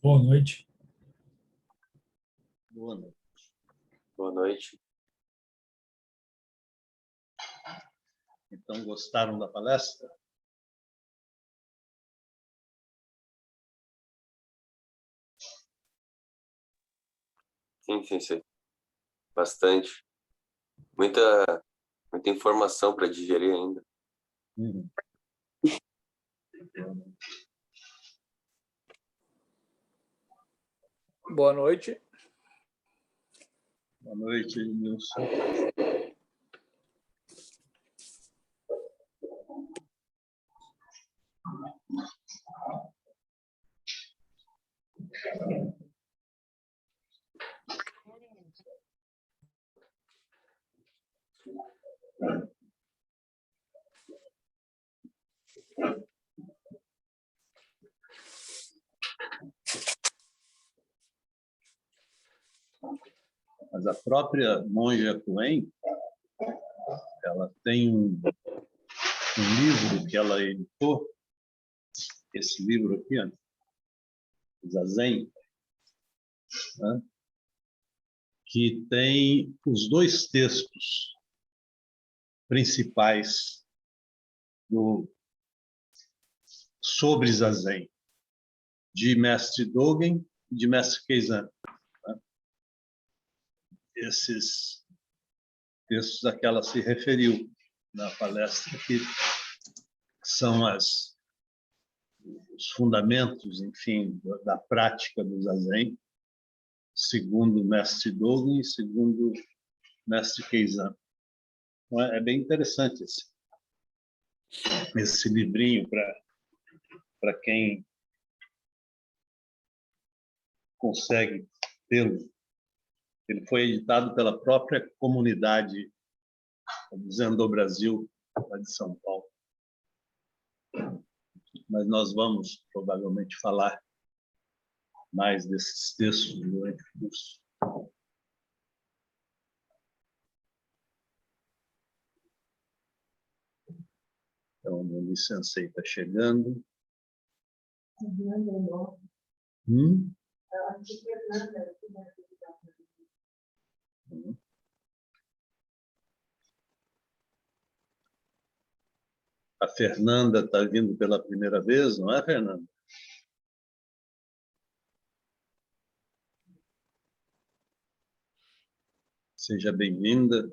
Boa noite. Boa noite. Boa noite. Então, gostaram da palestra? Sim. Bastante. Muita informação para digerir ainda. Boa noite. Boa noite, Nilson. Mas a própria monja Coen, ela tem um livro que ela editou, esse livro aqui, ó, Zazen, né, que tem os dois textos principais sobre Zazen, de Mestre Dogen e de Mestre Keizan. Né? Esses textos a que ela se referiu na palestra, que são os fundamentos, enfim, da prática do Zazen, segundo o Mestre Dogen e segundo o Mestre Keizan. Então, é bem interessante esse livrinho para quem consegue tê-lo. Ele foi editado pela própria comunidade do Brasil, lá de São Paulo. Mas nós vamos provavelmente falar mais desses textos durante o curso. Então, o Licensei está chegando. A Fernanda está vindo pela primeira vez, não é, Fernanda? Seja bem-vinda.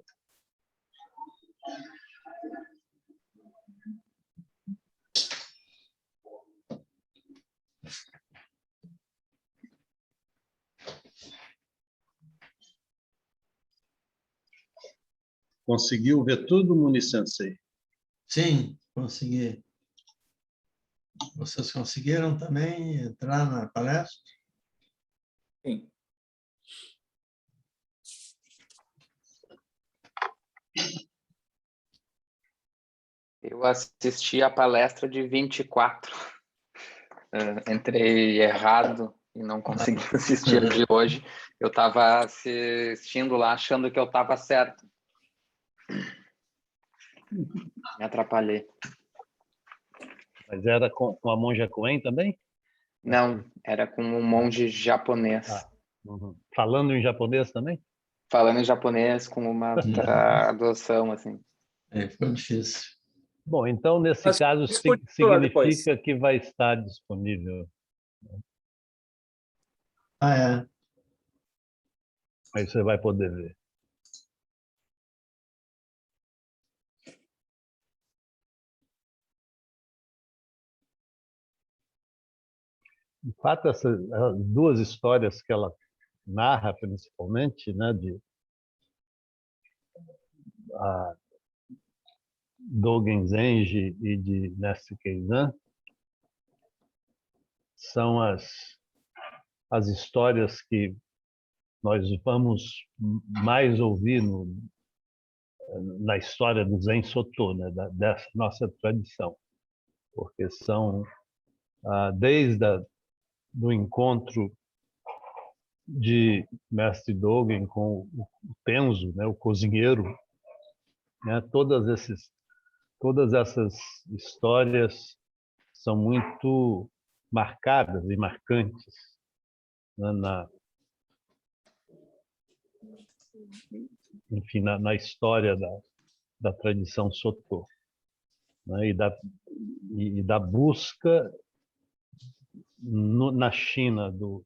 Conseguiu ver tudo, Municense? Sim, consegui. Vocês conseguiram também entrar na palestra? Sim. Eu assisti a palestra de 24. Entrei errado e não consegui assistir a de hoje. Eu estava assistindo lá achando que eu estava certo. Me atrapalhei. Mas era com a monja Coen também? Não, era com um monge japonês. Falando em japonês também? Falando em japonês com uma tradução, assim. Ficou difícil. Bom, então, nesse caso, significa que vai estar disponível. É. Aí você vai poder ver. De fato, essas duas histórias que ela narra, principalmente, né, de Dogen Zenji e de Mestre Keizan, são as histórias que nós vamos mais ouvir na história do Zen Soto, né, dessa nossa tradição, porque são desde do encontro de Mestre Dogen com o Tenzo, né, o cozinheiro, né, todas essas histórias são muito marcadas e marcantes né, enfim, na história da tradição Soto, né, e da busca na China do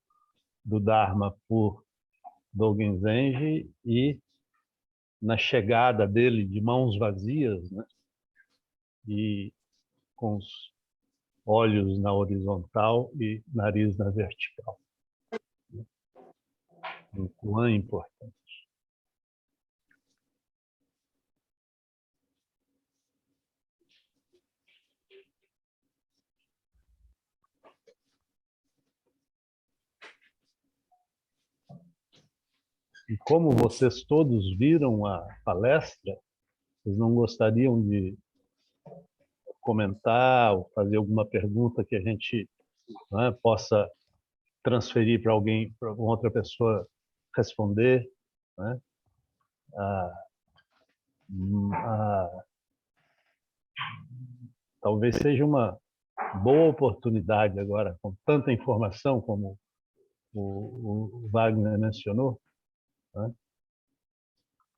Dharma por Dogen Zenji e na chegada dele de mãos vazias, né, e com os olhos na horizontal e nariz na vertical. Um quão importante. E como vocês todos viram a palestra, vocês não gostariam de comentar ou fazer alguma pergunta que a gente, né, possa transferir para alguém, para outra pessoa responder, né? Talvez seja uma boa oportunidade agora, com tanta informação como o Wagner mencionou, né?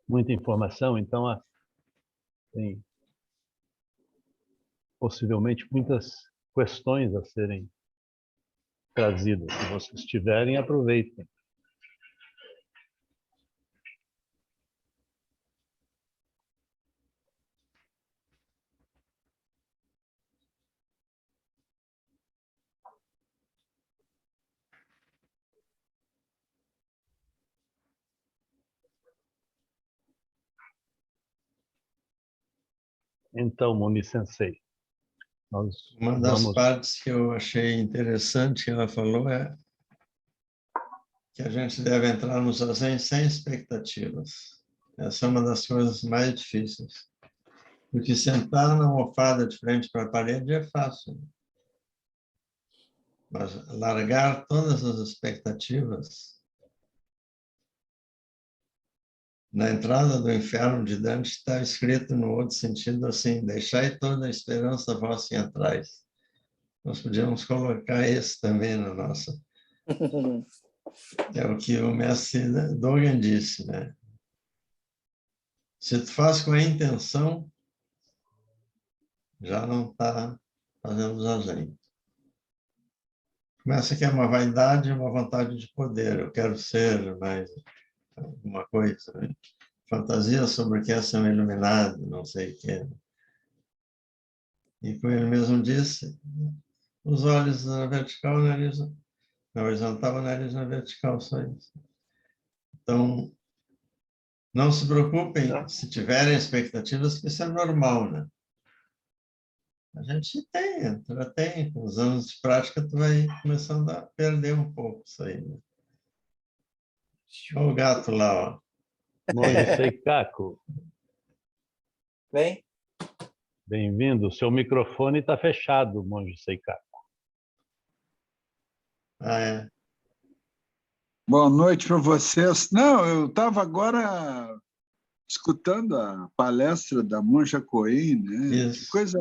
Muita informação, então tem possivelmente muitas questões a serem trazidas. Se vocês tiverem, aproveitem. Então, Moni Sensei, nós Uma das vamos... partes que eu achei interessante que ela falou é que a gente deve entrar no zazen sem expectativas. Essa é uma das coisas mais difíceis. Porque sentar na almofada de frente para a parede é fácil. Mas largar todas as expectativas... Na entrada do inferno de Dante está escrito no outro sentido assim: deixai toda a esperança vossa em atrás. Nós podíamos colocar isso também na nossa. É o que o mestre Dogen disse, né? Se tu faz com a intenção, já não está fazendo zazen. Começa que é uma vaidade, uma vontade de poder. Eu quero ser mais alguma coisa, né? Fantasia sobre o que é ser um iluminado, não sei o que. E como ele mesmo disse, os olhos na vertical, o nariz na horizontal, o nariz na vertical, só isso. Então, não se preocupem se tiverem expectativas, que isso é normal, né? A gente tem, com os anos de prática, tu vai começando a perder um pouco isso aí, né? Olha o gato lá, ó. Monge Seikaku, Bem, bem-vindo. O seu microfone está fechado, Monge Seikaku. Ah, é. Boa noite para vocês. Não, eu estava agora escutando a palestra da Monja Coen, né? Isso. Que coisa,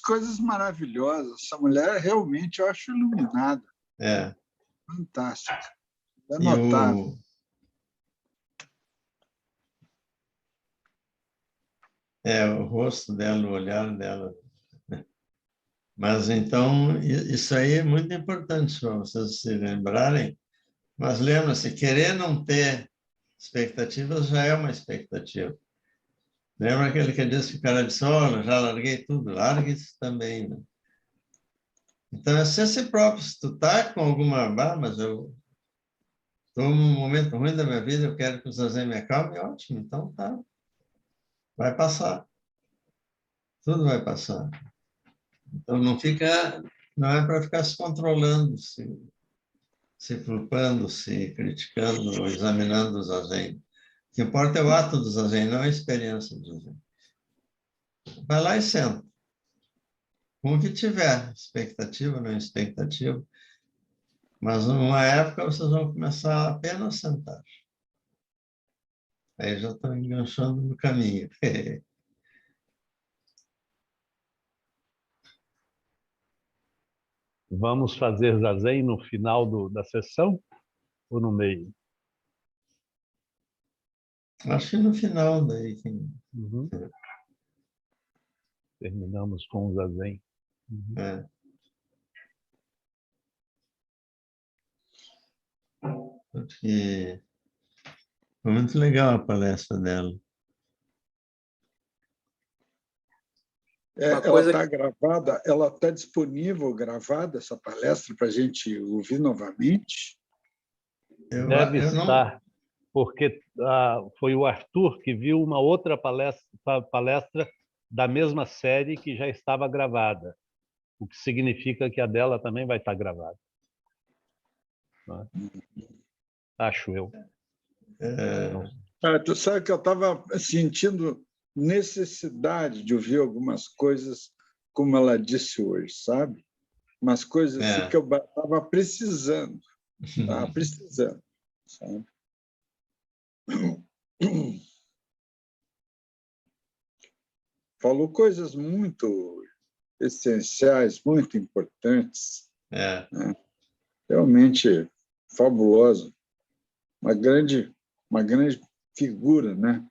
coisas maravilhosas. Essa mulher realmente eu acho iluminada, É. fantástica. É E notável. o rosto dela, o olhar dela. Mas, então, isso aí é muito importante para vocês se lembrarem. Mas lembra-se, querer não ter expectativas já é uma expectativa. Lembra aquele que disse que o cara disse, olha, já larguei tudo, largue isso também, né? Então, é ser si próprio. Se tu tá com alguma... mas eu estou num momento ruim da minha vida, eu quero que o zazen me acalme, ótimo, então tá. Vai passar. Tudo vai passar. Então, não é para ficar se controlando, se culpando, se criticando, ou examinando o zazen. O que importa é o ato do zazen, não a experiência do zazen. Vai lá e senta. Com o que tiver, expectativa, não expectativa. Mas numa época vocês vão começar apenas a sentar. Aí já estão enganchando no caminho. Vamos fazer zazen no final da sessão? ou no meio? Acho que no final daí. Uhum. Terminamos com o zazen. Uhum. É. Acho que foi muito legal a palestra dela. Ela coisa está gravada, ela está disponível gravada, essa palestra, para a gente ouvir novamente? Deve Eu não, estar, porque foi o Arthur que viu uma outra palestra da mesma série que já estava gravada, o que significa que a dela também vai estar gravada. Né? Acho eu. é, Tu sabe que eu estava sentindo necessidade de ouvir algumas coisas, como ela disse hoje, sabe? Umas coisas assim que eu estava precisando, sabe? Falou coisas muito essenciais, muito importantes, é. né? Realmente fabuloso, uma grande figura, né?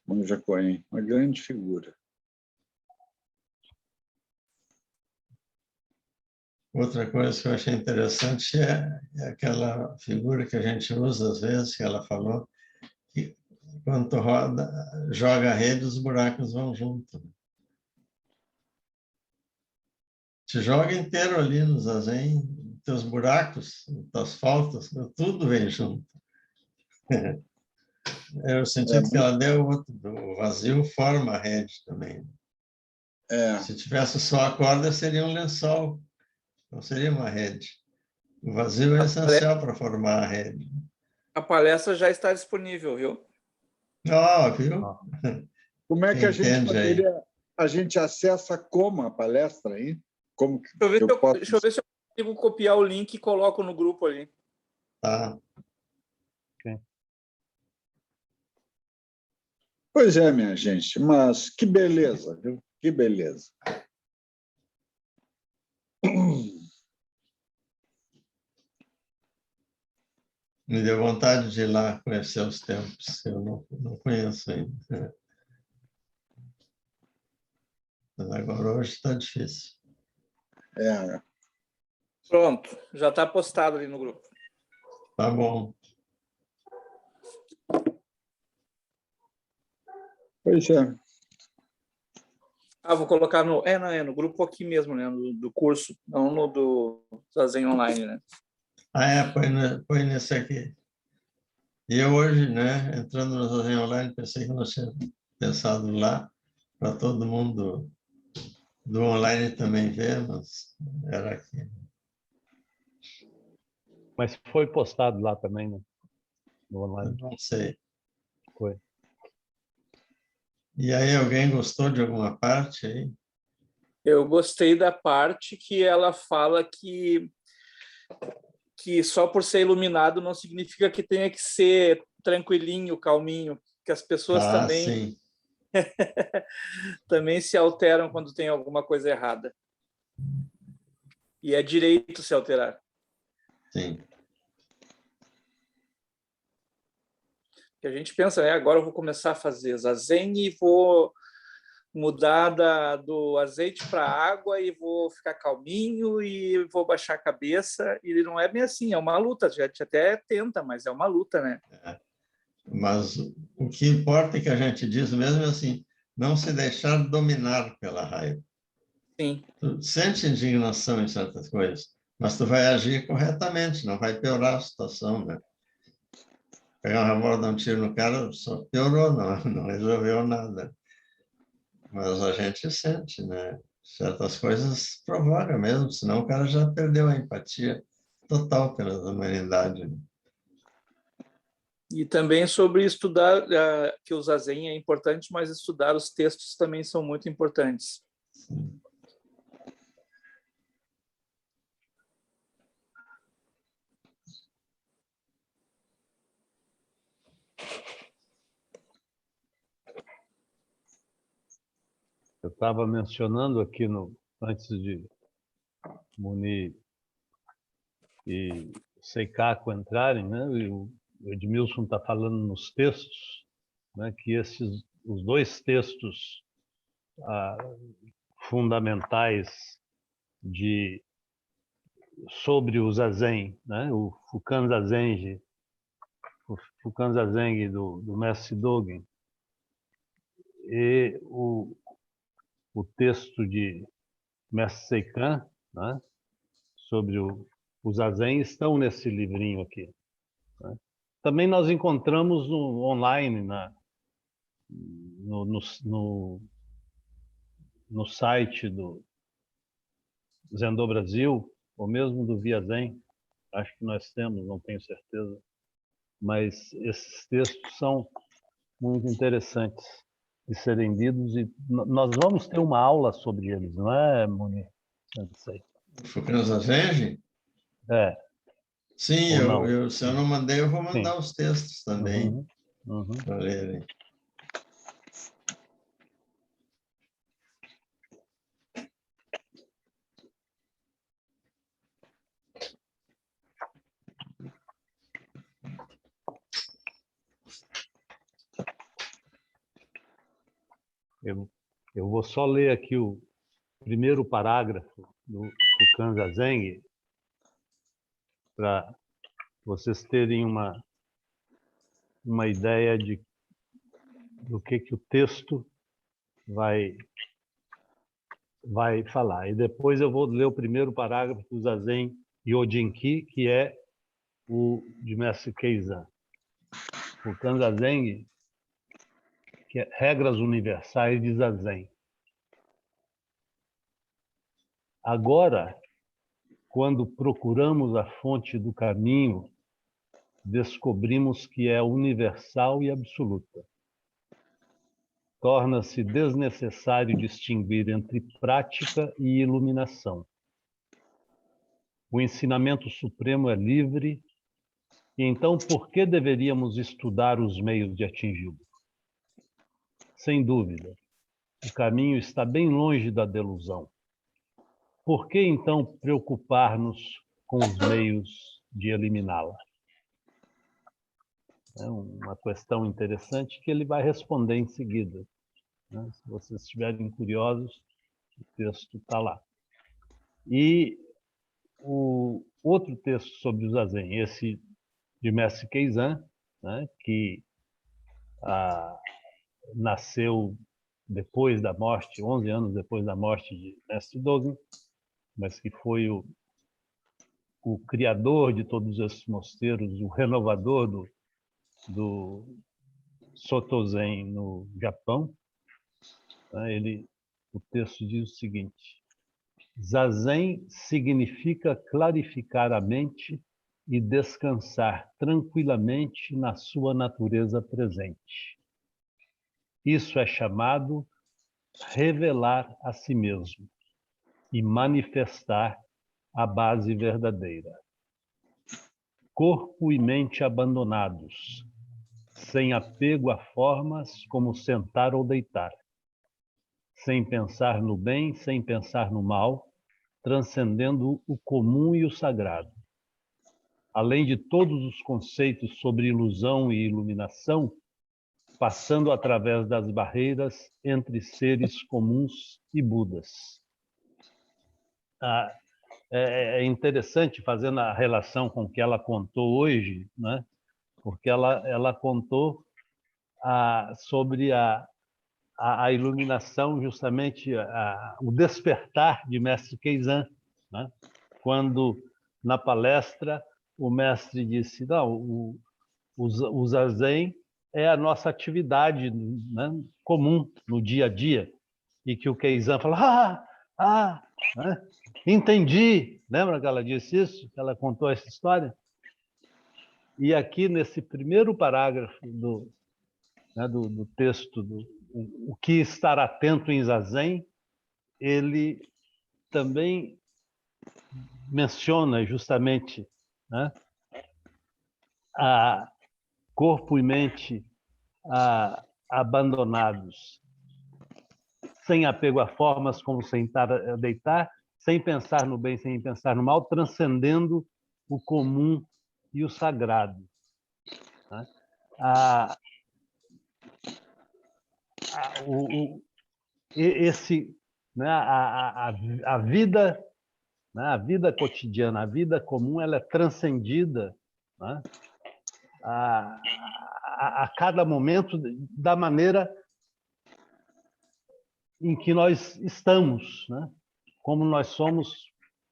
Monja Coen, uma grande figura. Outra coisa que eu achei interessante é aquela figura que a gente usa às vezes, que ela falou, que quando tu roda, joga a rede, os buracos vão junto. Te joga inteiro ali no zazen, teus buracos, tuas faltas, tudo vem junto. É o sentido que ela deu, o vazio forma a rede também. Se tivesse só a corda, seria um lençol, não seria uma rede. O vazio é essencial para formar a rede. A palestra já está disponível, viu? Viu? Como é que a gente Entende aí? poderia... A gente acessa como a palestra aí? Como que eu posso... Deixa eu ver se eu consigo copiar o link e coloco no grupo ali. Tá. Okay. Pois é, minha gente, mas que beleza, viu? Que beleza. Me deu vontade de ir lá conhecer os templos, que eu não conheço ainda. Mas agora hoje está difícil. Pronto, já está postado ali no grupo. Tá bom. Pois é. Vou colocar no grupo aqui mesmo, né? Do curso, não no do Zazen Online, né? Põe nesse aqui. E eu hoje, né, entrando no Zazen Online, pensei que não tinha pensado lá, para todo mundo do online também ver, mas era aqui. Mas foi postado lá também, né? No online. Não sei. Foi. E aí, alguém gostou de alguma parte aí? Eu gostei da parte que ela fala que só por ser iluminado não significa que tenha que ser tranquilinho, calminho, que as pessoas Sim. também se alteram quando tem alguma coisa errada. E é direito se alterar. Sim. Que a gente pensa, agora eu vou começar a fazer zazen e vou mudar do azeite para água e vou ficar calminho e vou baixar a cabeça. E não é bem assim, é uma luta. A gente até tenta, mas é uma luta, né? Mas o que importa é que a gente diz mesmo assim, não se deixar dominar pela raiva. Sim. Tu sente indignação em certas coisas, mas tu vai agir corretamente, não vai piorar a situação, né? Pegar um revólver, dar um tiro no cara, só piorou, não resolveu nada. Mas a gente sente, né? Certas coisas provocam mesmo, senão o cara já perdeu a empatia total pela humanidade. Né? E também sobre estudar, que o zazen é importante, mas estudar os textos também são muito importantes. Sim. Eu estava mencionando aqui antes de Muni e Seikaku entrarem, né? E o Edmilson está falando nos textos, né? Que os dois textos fundamentais sobre o Zazen, né? O Fukan Zazen do mestre Dogen e o texto de mestre Seikan, né? Sobre o Zazen estão nesse livrinho aqui, né? Também nós encontramos online no site do Zendô Brasil, ou mesmo do Via Zen, acho que nós temos, não tenho certeza, mas esses textos são muito interessantes de serem lidos e nós vamos ter uma aula sobre eles, não é, Muni? Fukan Zazen? É. Sim, se eu não mandei, eu vou mandar os textos também para lerem. Eu vou só ler aqui o primeiro parágrafo do Fukan Zazen para vocês terem uma ideia do que o texto vai falar. E depois eu vou ler o primeiro parágrafo do Zazen Yojinki, que é o de mestre Keizan. Fukan Zazen, que é Regras Universais de Zazen. Agora, quando procuramos a fonte do caminho, descobrimos que é universal e absoluta. Torna-se desnecessário distinguir entre prática e iluminação. O ensinamento supremo é livre, e então por que deveríamos estudar os meios de atingi-lo? Sem dúvida, o caminho está bem longe da delusão. Por que então preocupar-nos com os meios de eliminá-la? É uma questão interessante que ele vai responder em seguida, né? Se vocês estiverem curiosos, o texto está lá. E o outro texto sobre o Zazen, esse de mestre Keizan, né, que nasceu depois da morte, 11 anos depois da morte de mestre Dogen, mas que foi o criador de todos esses mosteiros, o renovador do Soto Zen no Japão, né? O texto diz o seguinte: Zazen significa clarificar a mente e descansar tranquilamente na sua natureza presente. Isso é chamado revelar a si mesmo e manifestar a base verdadeira. Corpo e mente abandonados, sem apego a formas como sentar ou deitar, sem pensar no bem, sem pensar no mal, transcendendo o comum e o sagrado. Além de todos os conceitos sobre ilusão e iluminação, passando através das barreiras entre seres comuns e Budas. É interessante fazendo a relação com o que ela contou hoje, né? Porque ela contou sobre a iluminação, justamente o despertar de mestre Keizan, né? Quando na palestra o mestre disse: não, o Zazen é a nossa atividade, né, comum no dia a dia, e que o Keizan falou: né? Entendi. Lembra que ela disse isso? Que ela contou essa história? E aqui nesse primeiro parágrafo do texto o que estar atento em Zazen, ele também menciona justamente, né, a corpo e mente abandonados, sem apego a formas como sentar ou deitar, sem pensar no bem, sem pensar no mal, transcendendo o comum e o sagrado. Né? Né, a vida, né, a vida cotidiana, a vida comum, ela é transcendida, né, a cada momento da maneira em que nós estamos, né? Como nós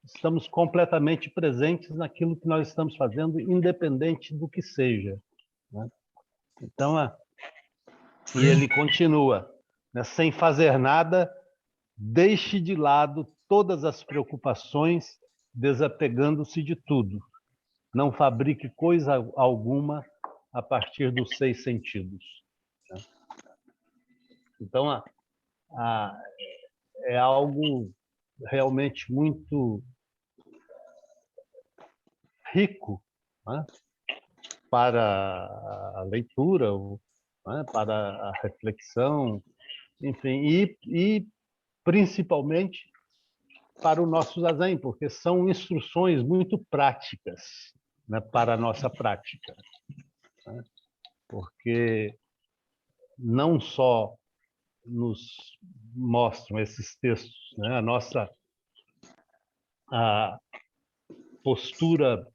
estamos completamente presentes naquilo que nós estamos fazendo, independente do que seja. Né? Então, e ele continua, né? Sem fazer nada, deixe de lado todas as preocupações, desapegando-se de tudo. Não fabrique coisa alguma a partir dos 6 sentidos. Né? Então, é algo realmente muito rico, né? Para a leitura, né? Para a reflexão, enfim, e principalmente para o nosso zazen, porque são instruções muito práticas, né? Para a nossa prática. Né? Porque não só nos mostram esses textos, né? A postura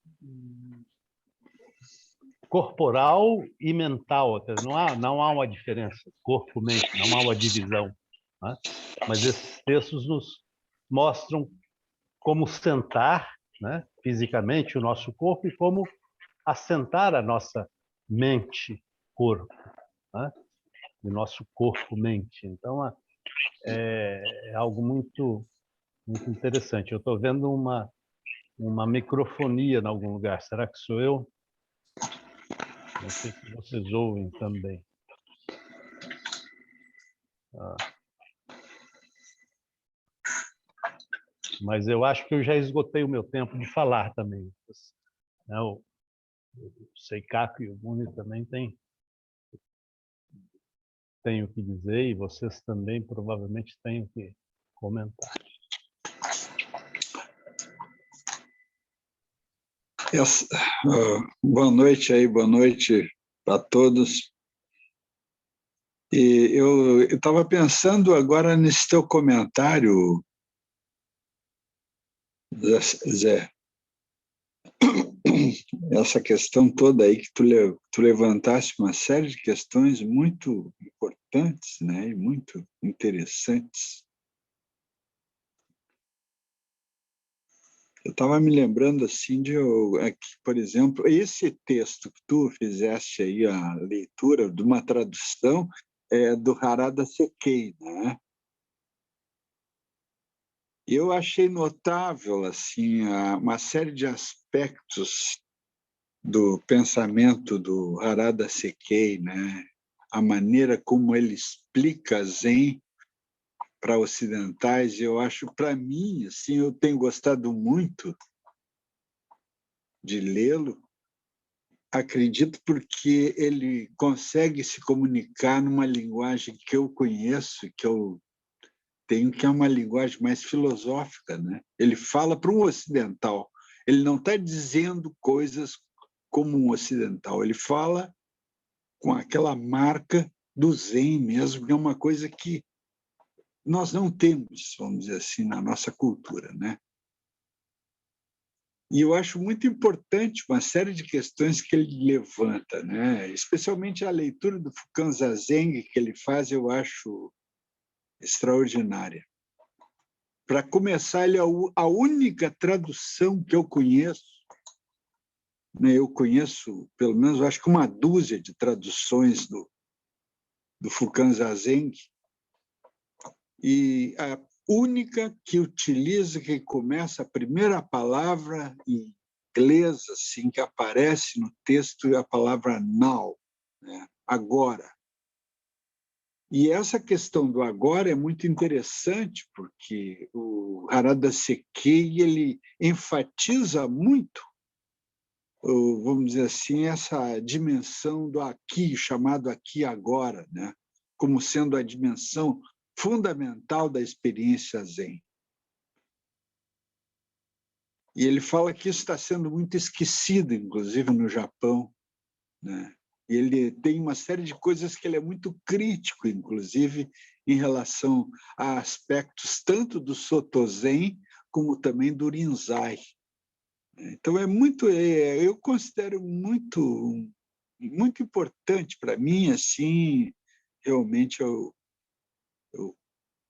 corporal e mental, não há uma diferença, corpo-mente, não há uma divisão. Né? Mas esses textos nos mostram como sentar, né, fisicamente o nosso corpo e como assentar a nossa mente-corpo, né? O nosso corpo-mente. Então, é algo muito, muito interessante. Eu estou vendo uma microfonia em algum lugar. Será que sou eu? Não sei se vocês ouvem também. Mas eu acho que eu já esgotei o meu tempo de falar também. O Seikaku e o Muni também têm o que dizer, e vocês também provavelmente têm o que comentar. Boa noite aí, boa noite para todos. E eu estava pensando agora nesse teu comentário, Zé, essa questão toda aí que tu levantaste uma série de questões muito importantes, né, e muito interessantes. Eu estava me lembrando assim por exemplo, esse texto que tu fizeste aí a leitura de uma tradução do Harada Sekei, né? Eu achei notável assim uma série de aspectos do pensamento do Harada Sekei, né? A maneira como ele explica Zen para ocidentais, eu acho, para mim, assim, eu tenho gostado muito de lê-lo. Acredito porque ele consegue se comunicar numa linguagem que eu conheço, que eu tenho, que é uma linguagem mais filosófica, né? Ele fala para um ocidental. Ele não está dizendo coisas como um ocidental. Ele fala com aquela marca do Zen mesmo, que é uma coisa que nós não temos, vamos dizer assim, na nossa cultura, né? E eu acho muito importante uma série de questões que ele levanta, né? Especialmente a leitura do Fukan Zazen que ele faz, eu acho extraordinária. Para começar, ele é a única tradução que eu conheço, né? Eu conheço, pelo menos, acho que uma dúzia de traduções do Fukan Zazen, e a única que utiliza, que começa a primeira palavra em inglês, assim, que aparece no texto, é a palavra now, né? Agora. E essa questão do agora é muito interessante, porque o Harada Sekei ele enfatiza muito, vamos dizer assim, essa dimensão do aqui, chamado aqui agora, né? Como sendo a dimensão fundamental da experiência Zen. E ele fala que isso está sendo muito esquecido, inclusive no Japão, né? E ele tem uma série de coisas que ele é muito crítico, inclusive, em relação a aspectos tanto do Soto Zen como também do Rinzai. Então, eu considero muito importante para mim, assim, realmente,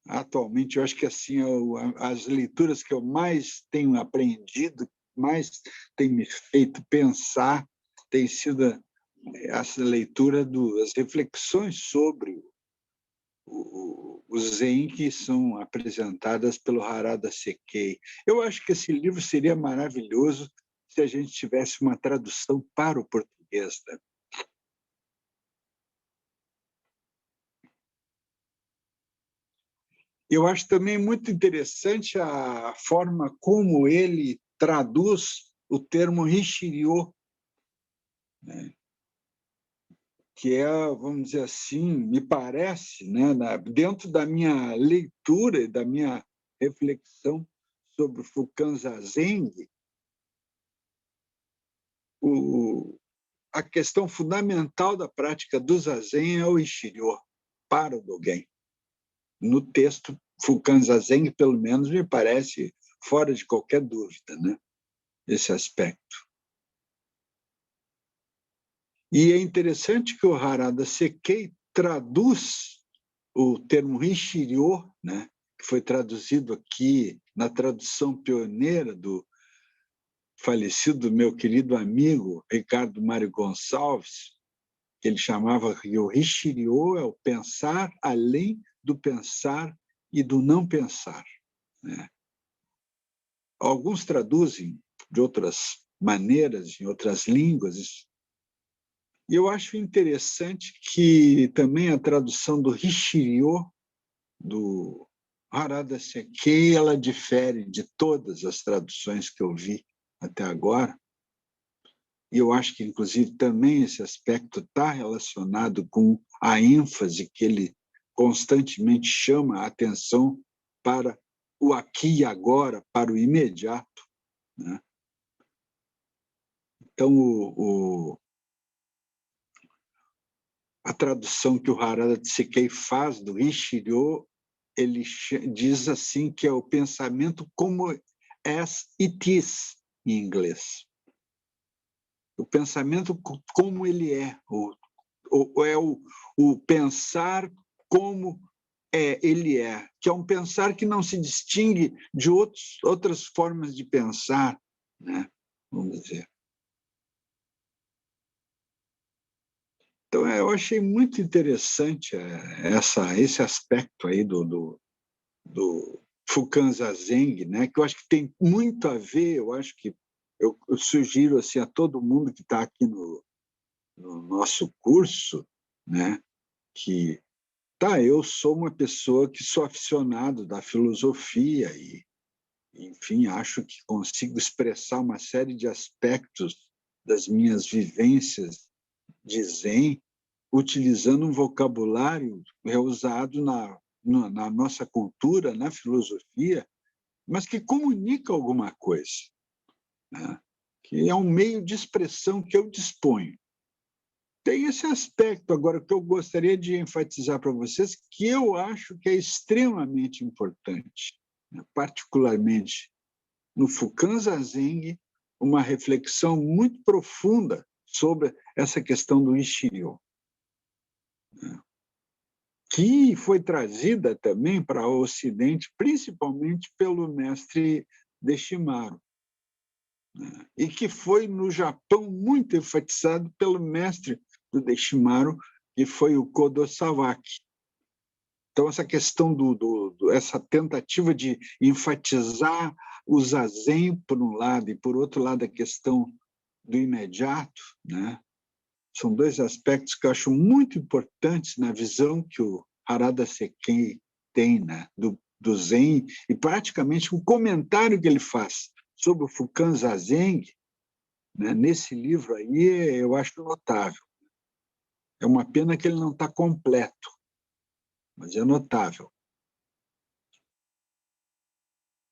atualmente, eu acho que assim, as leituras que eu mais tenho aprendido, mais tem me feito pensar, tem sido essa leitura das reflexões sobre o Zen que são apresentadas pelo Harada Sekei. Eu acho que esse livro seria maravilhoso se a gente tivesse uma tradução para o português, né? Eu acho também muito interessante a forma como ele traduz o termo Rishiryo, né? Que é, vamos dizer assim, me parece, né, dentro da minha leitura e da minha reflexão sobre o Fukan Zazen, a questão fundamental da prática do Zazen é o Rishiryo para o Dogen. No texto Fukan Zazen, pelo menos, me parece fora de qualquer dúvida, né, esse aspecto. E é interessante que o Harada Sekei traduz o termo Rishiryo, né, que foi traduzido aqui na tradução pioneira do falecido meu querido amigo Ricardo Mário Gonçalves, que ele chamava que o Rishiryo é o pensar além do pensar e do não pensar, né? Alguns traduzem de outras maneiras, em outras línguas. E eu acho interessante que também a tradução do Rishiryo, do Harada Sekei, ela difere de todas as traduções que eu vi até agora. E eu acho que, inclusive, também esse aspecto está relacionado com a ênfase que ele constantemente chama a atenção para o aqui e agora, para o imediato, né? Então, a tradução que o Harada Sekei faz do Rishiryo, ele diz assim que é o pensamento como as it is, em inglês. O pensamento como ele é, o pensar como ele é, que é um pensar que não se distingue de outras formas de pensar, né? Vamos dizer. Então, eu achei muito interessante esse aspecto aí do Fukan Zazen, né? Que eu acho que tem muito a ver, eu acho que eu sugiro assim, a todo mundo que está aqui no nosso curso, né? Que eu sou uma pessoa que sou aficionado da filosofia e, enfim, acho que consigo expressar uma série de aspectos das minhas vivências de Zen utilizando um vocabulário usado na nossa cultura, na filosofia, mas que comunica alguma coisa, né? Que é um meio de expressão que eu disponho. Tem esse aspecto agora que eu gostaria de enfatizar para vocês, que eu acho que é extremamente importante, né? Particularmente no Fukan Zazen, uma reflexão muito profunda sobre essa questão do Rishiryo, né? Que foi trazida também para o Ocidente, principalmente pelo mestre Deshimaru, né? E que foi no Japão muito enfatizado pelo mestre do Deshimaru, que foi o Kodo Sawaki. Então, essa questão essa tentativa de enfatizar o Zazen, por um lado, e, por outro lado, a questão do imediato, né? São dois aspectos que eu acho muito importantes na visão que o Harada Sekei tem, né? do Zen, e praticamente o comentário que ele faz sobre o Fukan Zazen, né? Nesse livro aí, eu acho notável. É uma pena que ele não está completo, mas é notável.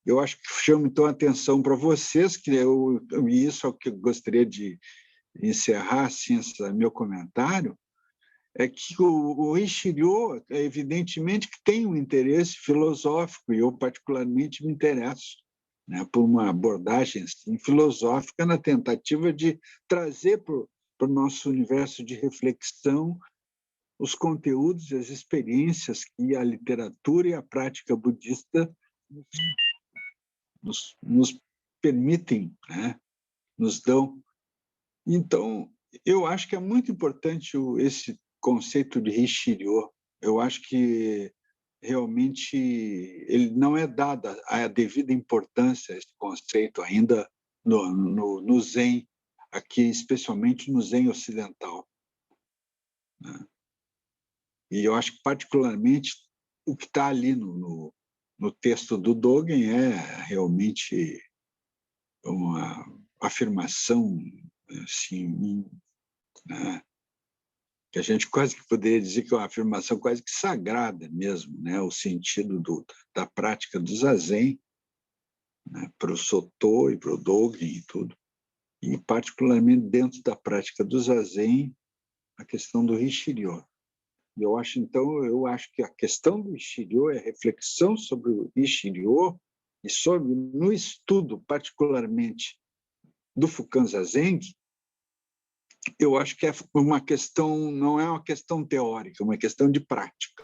Eu acho que chamo, então, a atenção para vocês, que e isso é o que eu gostaria de encerrar assim, esse meu comentário, é que o Richelieu, evidentemente, que tem um interesse filosófico, e eu particularmente me interesso, né, por uma abordagem assim, filosófica na tentativa de trazer para o nosso universo de reflexão os conteúdos e as experiências que a literatura e a prática budista nos permitem, né, nos dão. Então, eu acho que é muito importante esse conceito de Richelieu. Eu acho que realmente ele não é dada a devida importância a esse conceito ainda no Zen, aqui especialmente no Zen ocidental, né? E eu acho que particularmente o que está ali no texto do Dogen é realmente uma afirmação assim, né, que a gente quase que poderia dizer que é uma afirmação quase que sagrada mesmo, né, o sentido da prática do Zazen, né, para o Soto e para o Dogen e tudo, e particularmente dentro da prática do Zazen, a questão do Richiryo. Eu acho que a questão do Richiryo é a reflexão sobre o Richiryo e sobre no estudo particularmente do Fukan Zazen. Eu acho que é uma questão, não é uma questão teórica, é uma questão de prática.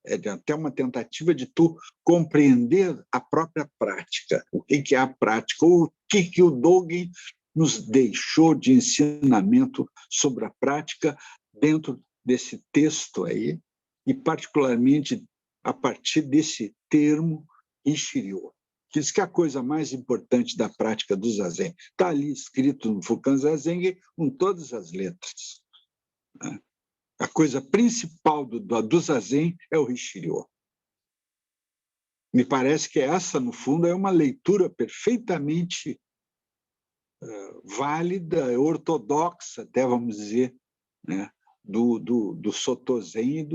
É até uma tentativa de tu compreender a própria prática, o que é a prática, o que o Dogen nos deixou de ensinamento sobre a prática dentro desse texto aí, e particularmente a partir desse termo Ishiryo. Diz que a coisa mais importante da prática do Zazen está ali escrito no Fukan Zazen com todas as letras, né? A coisa principal do Zazen é o Richiryo. Me parece que essa, no fundo, é uma leitura perfeitamente válida, ortodoxa, até vamos dizer, né, do Soto Zen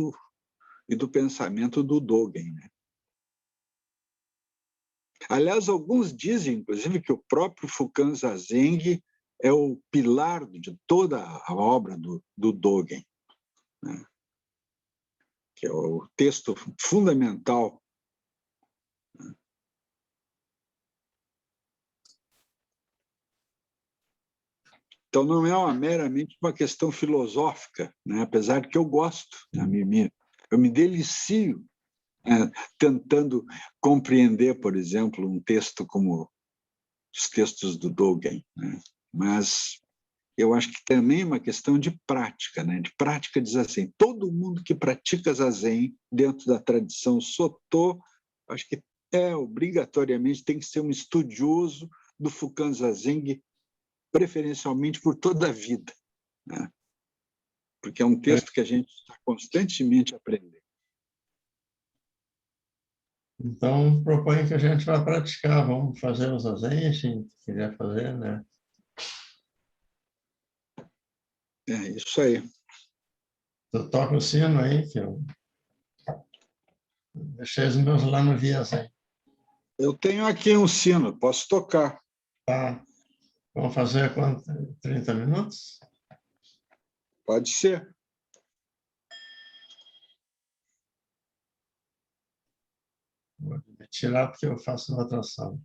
e do pensamento do Dogen, né? Aliás, alguns dizem, inclusive, que o próprio Fukan Zazen é o pilar de toda a obra do Dogen, né? Que é o texto fundamental. Então, não é meramente uma questão filosófica, né? Apesar de que eu gosto, né? Eu me delicio, né, tentando compreender, por exemplo, um texto como os textos do Dogen, né? Mas eu acho que também é uma questão de prática, né? De prática de Zazen. Todo mundo que pratica Zazen dentro da tradição Soto, acho que obrigatoriamente tem que ser um estudioso do Fukan Zazen, preferencialmente por toda a vida, né? Porque é um texto que a gente está constantemente aprendendo. Então, proponho que a gente vá praticar. Vamos fazer os Zazen, a gente quiser fazer, né? É isso aí. Tu toca o sino aí, que eu deixei os meus lá no Via Zen. Eu tenho aqui um sino, posso tocar. Tá. Vamos fazer quanto? 30 minutos? Pode ser. Vou me tirar porque eu faço outra ação.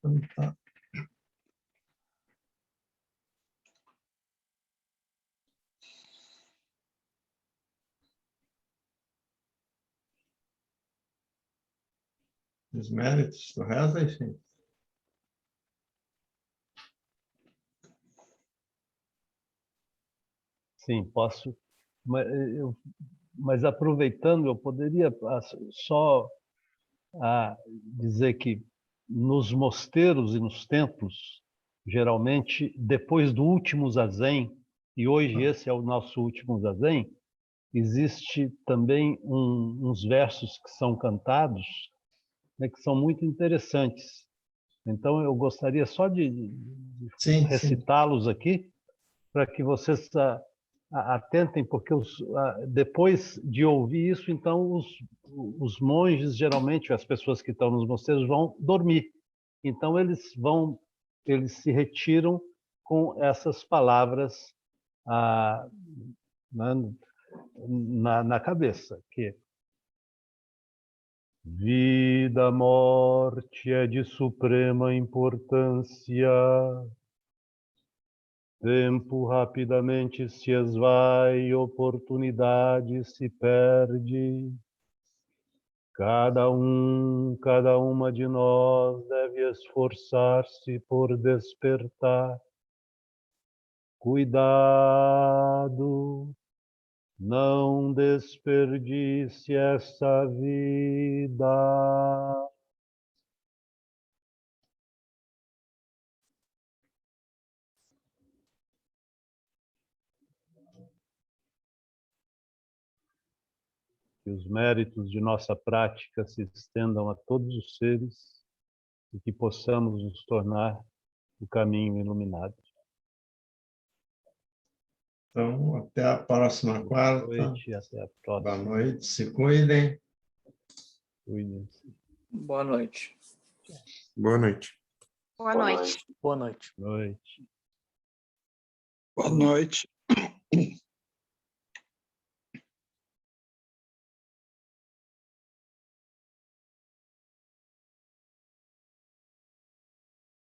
Então, tá. Os méritos do reza, enfim. Sim, posso. Mas aproveitando, eu poderia só dizer que nos mosteiros e nos templos, geralmente, depois do último zazen, e hoje esse é o nosso último zazen, existe também uns versos que são cantados, né, que são muito interessantes. Então, eu gostaria só de Sim, sim. recitá-los aqui, para que vocês atentem, porque depois de ouvir isso, então os monges, geralmente, as pessoas que estão nos mosteiros, vão dormir. Então, eles se retiram com essas palavras na cabeça, que vida, morte é de suprema importância. Tempo rapidamente se esvai, oportunidade se perde. Cada uma de nós deve esforçar-se por despertar. Cuidado, não desperdice essa vida. Que os méritos de nossa prática se estendam a todos os seres e que possamos nos tornar o caminho iluminado. Então, até a próxima quarta. Boa noite, até a próxima. Boa noite, se cuidem. Cuidem-se. Boa noite. Boa noite. Boa noite. Boa noite. Boa noite. Boa noite.